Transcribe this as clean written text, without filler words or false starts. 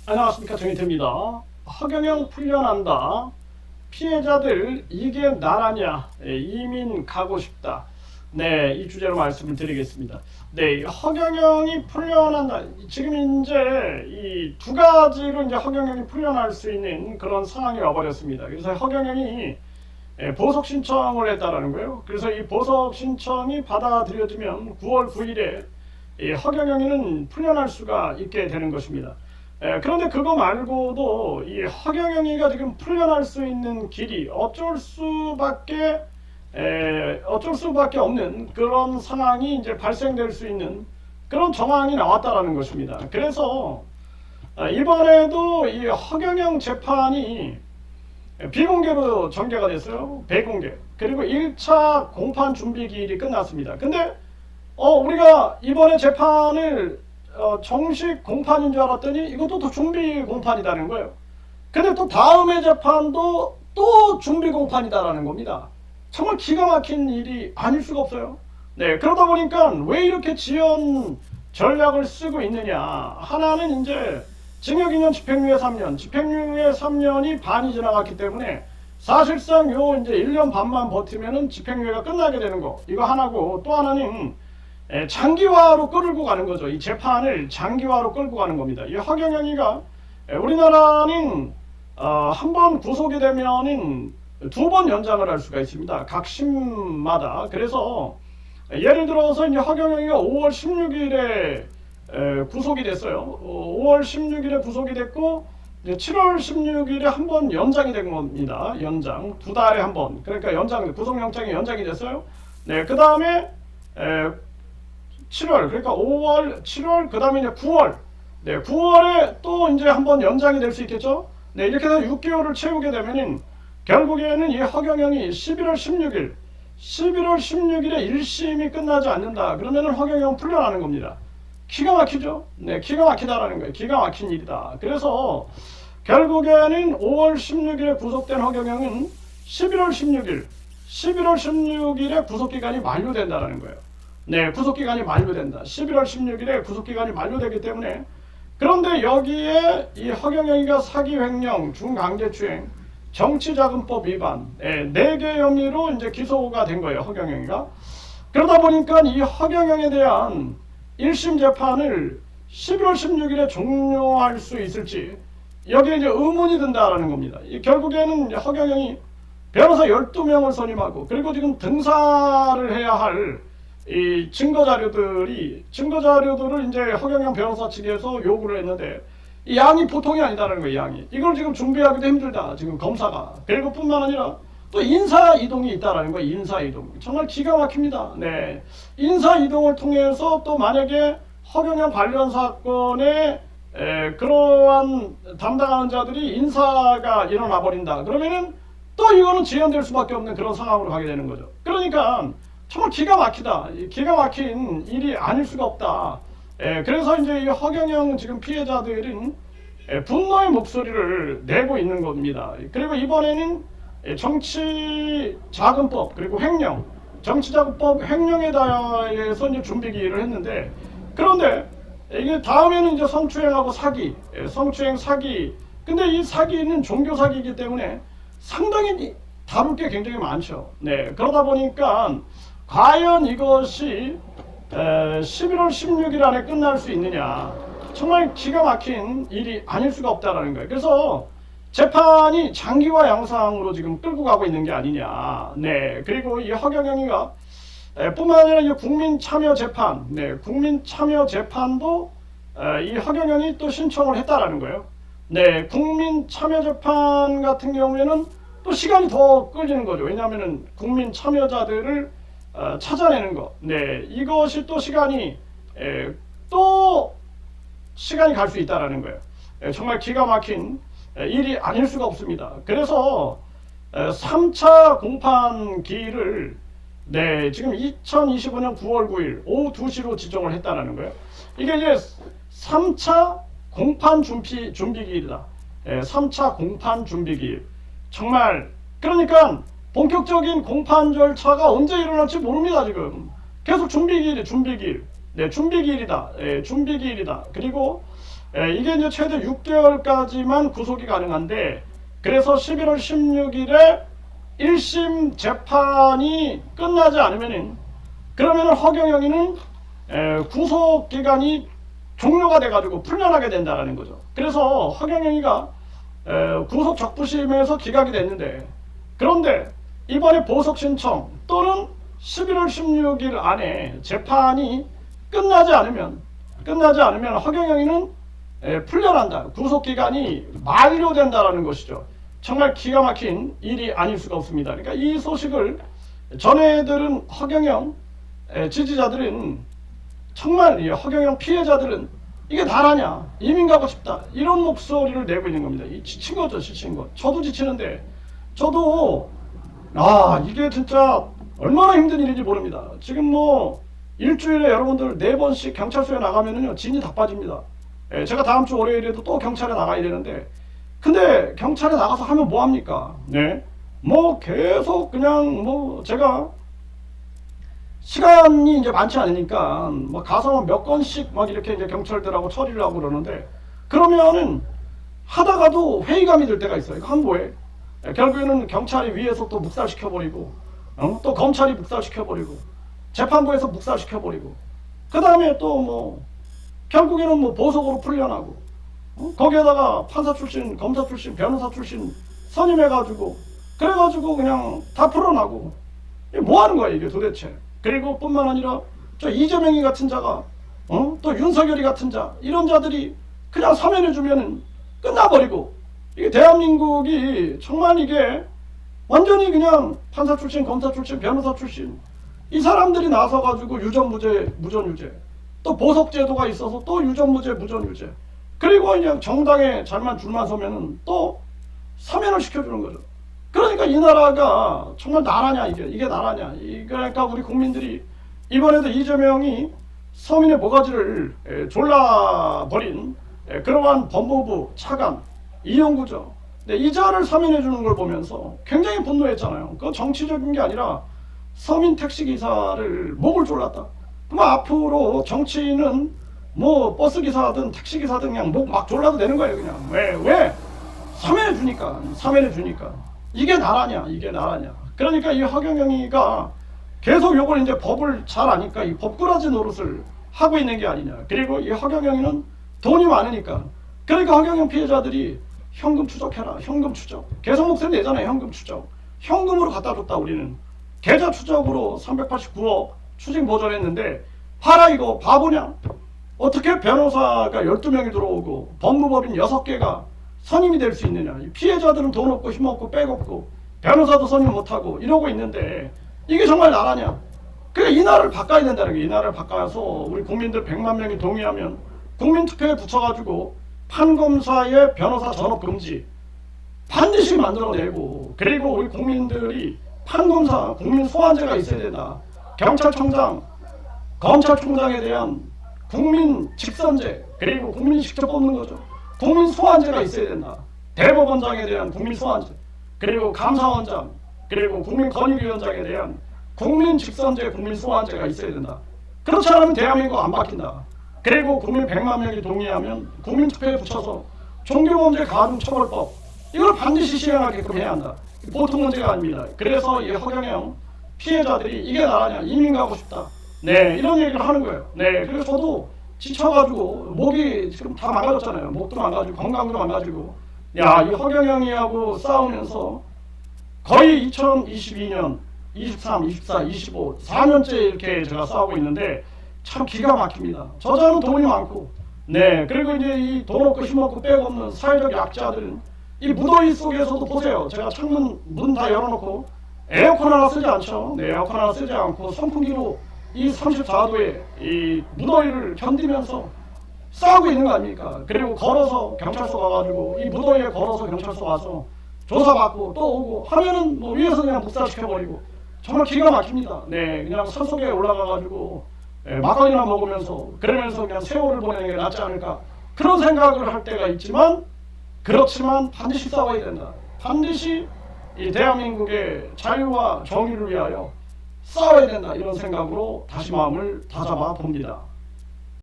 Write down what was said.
안녕하십니까, 정희태입니다. 허경영 풀려난다. 피해자들 이게 나라냐? 이민 가고 싶다. 네, 이 주제로 말씀을 드리겠습니다. 네, 허경영이 풀려난다. 지금 이제 이 두 가지로 이제 허경영이 풀려날 수 있는 그런 상황이 와버렸습니다. 그래서 허경영이 보석 신청을 했다라는 거예요. 그래서 이 보석 신청이 받아들여지면 9월 9일에 허경영이는 풀려날 수가 있게 되는 것입니다. 그런데 그거 말고도 이 허경영이가 지금 풀려날 수 있는 길이 어쩔 수밖에 없는 그런 상황이 이제 발생될 수 있는 그런 정황이 나왔다라는 것입니다. 그래서 이번에도 이 허경영 재판이 비공개로 전개가 됐어요. 비공개. 그리고 1차 공판 준비 기일이 끝났습니다. 근데 우리가 이번에 재판을 정식 공판인 줄 알았더니 이것도 또 준비 공판이라는 거예요. 근데 또 다음에 재판도 또 준비 공판이다라는 겁니다. 정말 기가 막힌 일이 아닐 수가 없어요. 네, 그러다 보니까 왜 이렇게 지연 전략을 쓰고 있느냐. 하나는 이제 징역 2년, 집행유예 3년, 집행유예 3년이 반이 지나갔기 때문에 사실상 요 이제 1년 반만 버티면은 집행유예가 끝나게 되는 거. 이거 하나고, 또 하나는 장기화로 끌고 가는 거죠. 이 재판을 장기화로 끌고 가는 겁니다. 이 허경영이가 우리나라는 한 번 구속이 되면은 2번 연장을 할 수가 있습니다. 각 심마다. 그래서 예를 들어서 이제 허경영이가 5월 16일에 구속이 됐어요. 5월 16일에 구속이 됐고 7월 16일에 한 번 연장이 된 겁니다. 연장. 2달에 한 번. 그러니까 연장, 구속영장이 연장이 됐어요. 네, 그 다음에 7월, 그러니까 5월, 7월, 그 다음에 이제 9월. 네, 9월에 또 이제 한번 연장이 될 수 있겠죠? 네, 이렇게 해서 6개월을 채우게 되면은 결국에는 이 허경영이 11월 16일에 1심이 끝나지 않는다. 그러면은 허경영 풀려나는 겁니다. 기가 막히죠? 네, 기가 막히다라는 거예요. 기가 막힌 일이다. 그래서 결국에는 5월 16일에 구속된 허경영은 11월 16일에 구속기간이 만료된다라는 거예요. 네, 구속기간이 만료된다. 11월 16일에 구속기간이 만료되기 때문에, 그런데 여기에 이 허경영이가 사기, 횡령, 중강제추행, 정치자금법 위반 4개 혐의로 이제 기소가 된 거예요. 허경영이가. 그러다 보니까 이 허경영에 대한 1심 재판을 11월 16일에 종료할 수 있을지 여기에 이제 의문이 든다라는 겁니다. 결국에는 허경영이 변호사 12명을 선임하고, 그리고 지금 등사를 해야 할 이 증거자료들을 이제 허경영 변호사 측에서 요구를 했는데 이 양이 보통이 아니다라는 거예요. 양이. 이걸 지금 준비하기도 힘들다. 지금 검사가. 그리고 뿐만 아니라 또 인사 이동이 있다라는 거예요. 인사 이동. 정말 기가 막힙니다. 네. 인사 이동을 통해서 또 만약에 허경영 관련 사건에 그러한 담당하는 자들이 인사가 일어나 버린다. 그러면은 또 이거는 지연될 수밖에 없는 그런 상황으로 가게 되는 거죠. 그러니까 정말 기가 막히다. 기가 막힌 일이 아닐 수가 없다. 그래서 이제 이 허경영 지금 피해자들은 분노의 목소리를 내고 있는 겁니다. 그리고 이번에는 정치자금법 그리고 횡령, 정치자금법 횡령에 대해서 이제 준비기일을 했는데, 그런데 이게 다음에는 이제 성추행하고 사기, 성추행 사기. 근데 이 사기는 종교 사기이기 때문에 상당히 다룰 게 굉장히 많죠. 네, 그러다 보니까 과연 이것이 11월 16일 안에 끝날 수 있느냐. 정말 기가 막힌 일이 아닐 수가 없다라는 거예요. 그래서 재판이 장기화 양상으로 지금 끌고 가고 있는 게 아니냐. 네, 그리고 이 허경영이가 뿐만 아니라 이 국민참여재판, 네, 국민참여재판도 이 허경영이 또 신청을 했다라는 거예요. 네, 국민참여재판 같은 경우에는 또 시간이 더 끌리는 거죠. 왜냐하면은 국민참여자들을 찾아내는 것. 네, 이것이 또 시간이 갈 수 있다라는 거예요. 정말 기가 막힌 일이 아닐 수가 없습니다. 그래서 3차 공판 기일을 네, 지금 2025년 9월 9일 오후 2시로 지정을 했다라는 거예요. 이게 이제 3차 공판 준비 기일이다. 3차 공판 준비 기일. 정말 그러니까 본격적인 공판 절차가 언제 일어날지 모릅니다. 지금 계속 준비기일. 네, 준비기일이다. 준비기일이다. 그리고 이게 이제 최대 6개월까지만 구속이 가능한데, 그래서 11월 16일에 1심 재판이 끝나지 않으면은, 그러면은 허경영이는 구속 기간이 종료가 돼가지고 풀려나게 된다는 거죠. 그래서 허경영이가 구속 적부심에서 기각이 됐는데, 그런데 이번에 보석 신청 또는 11월 16일 안에 재판이 끝나지 않으면 허경영이는 풀려난다. 구속 기간이 만료된다라는 것이죠. 정말 기가 막힌 일이 아닐 수가 없습니다. 그러니까 이 소식을 전해들은 허경영 지지자들은, 정말 이 허경영 피해자들은 이게 나라냐, 이민 가고 싶다, 이런 목소리를 내고 있는 겁니다. 이 지친 거죠, 지친 거. 저도 지치는데, 저도 이게 진짜 얼마나 힘든 일인지 모릅니다. 지금 뭐 일주일에 여러분들 4번씩 경찰서에 나가면은요 진이 다 빠집니다. 제가 다음 주 월요일에도 또 경찰에 나가야 되는데, 근데 경찰에 나가서 하면 뭐 합니까? 네, 뭐 계속 그냥 뭐 제가 시간이 이제 많지 않으니까 뭐 가서 몇 건씩 막 이렇게 이제 경찰들하고 처리를 하고 그러는데, 그러면은 하다가도 회의감이 들 때가 있어요. 한 뭐해? 결국에는 경찰이 위에서 또 묵살시켜버리고, 또 검찰이 묵살시켜버리고, 재판부에서 묵살시켜버리고, 그 다음에 또 뭐 결국에는 뭐 보석으로 풀려나고, 거기에다가 판사 출신, 검사 출신, 변호사 출신 선임해가지고, 그래가지고 그냥 다 풀어나고, 뭐 하는 거야 이게 도대체. 그리고 뿐만 아니라 저 이재명이 같은 자가, 또 윤석열이 같은 자, 이런 자들이 그냥 사면해주면은 끝나버리고, 이게 대한민국이 정말 이게 완전히 그냥 판사 출신, 검사 출신, 변호사 출신 이 사람들이 나서가지고 유전무죄, 무전유죄, 또 보석제도가 있어서 또 유전무죄, 무전유죄, 그리고 그냥 정당에 잘만 줄만 서면은 또 사면을 시켜주는 거죠. 그러니까 이 나라가 정말 나라냐, 이게 나라냐. 그러니까 우리 국민들이 이번에도 이재명이 서민의 모가지를 졸라버린 그러한 법무부 차관 이용구죠. 근데 이자를 사면해 주는 걸 보면서 굉장히 분노했잖아요. 그거 정치적인 게 아니라 서민 택시기사를 목을 졸랐다. 그럼 앞으로 정치인은 뭐 버스기사든 택시기사든 그냥 목 막 졸라도 되는 거예요. 그냥 왜? 사면해 주니까. 이게 나라냐, 이게 나라냐. 그러니까 이 허경영이가 계속 요걸 이제 법을 잘 아니까 이 법꾸라지 노릇을 하고 있는 게 아니냐. 그리고 이 허경영이는 돈이 많으니까, 그러니까 허경영 피해자들이 현금 추적해라, 현금 추적. 계속 목소리 내잖아요, 현금 추적. 현금으로 갖다 줬다. 우리는 계좌 추적으로 389억 추징 보전했는데, 봐라 이거 바보냐. 어떻게 변호사가 12명이 들어오고 법무법인 6개가 선임이 될 수 있느냐. 피해자들은 돈 없고 힘 없고 백 없고 변호사도 선임 못하고 이러고 있는데, 이게 정말 나라냐. 그러니까 이 나라를 바꿔야 된다는 게, 이 나라를 바꿔서 우리 국민들 100만 명이 동의하면 국민투표에 붙여가지고 판검사의 변호사 전업 금지 반드시 만들어내고, 그리고 우리 국민들이 판검사 국민 소환제가 있어야 된다. 경찰청장, 검찰총장에 대한 국민 직선제, 그리고 국민이 직접 뽑는 거죠. 국민 소환제가 있어야 된다. 대법원장에 대한 국민 소환제, 그리고 감사원장, 그리고 국민권익위원장에 대한 국민 직선제, 국민 소환제가 있어야 된다. 그렇지 않으면 대한민국 안 바뀐다. 그리고 국민 100만 명이 동의하면 국민투표에 붙여서 종교범죄 가중처벌법, 이걸 반드시 시행하게끔 해야 한다. 보통 문제가 아닙니다. 그래서 이 허경영 피해자들이 이게 나라냐, 이민 가고 싶다, 네, 이런 얘기를 하는 거예요. 네, 그래서 저도 지쳐가지고 목이 지금 다 망가졌잖아요. 목도 망가지고 건강도 망가지고, 야, 이 허경영이하고 싸우면서 거의 2022년 23, 24, 25, 4년째 이렇게 제가 싸우고 있는데 참 기가 막힙니다. 저자는 돈이 많고, 네, 그리고 이제 이 돈 없고 힘 없고 백 없는 사회적 약자들은 이 무더위 속에서도 보세요. 제가 창문 문 다 열어놓고 에어컨 하나 쓰지 않죠. 네, 에어컨 하나 쓰지 않고 선풍기로 이 34도의 이 무더위를 견디면서 싸우고 있는 거 아닙니까? 그리고 걸어서 경찰서 가가지고 이 무더위에 걸어서 경찰서 와서 조사받고 또 오고 하면은 뭐 위에서 그냥 묵살시켜버리고, 정말 기가 막힙니다. 네, 그냥 산속에 올라가가지고 막걸리나 먹으면서 그러면서 그냥 세월을 보내는 게 낫지 않을까, 그런 생각을 할 때가 있지만, 그렇지만 반드시 싸워야 된다. 반드시 이 대한민국의 자유와 정의를 위하여 싸워야 된다. 이런 생각으로 다시 마음을 다잡아 봅니다.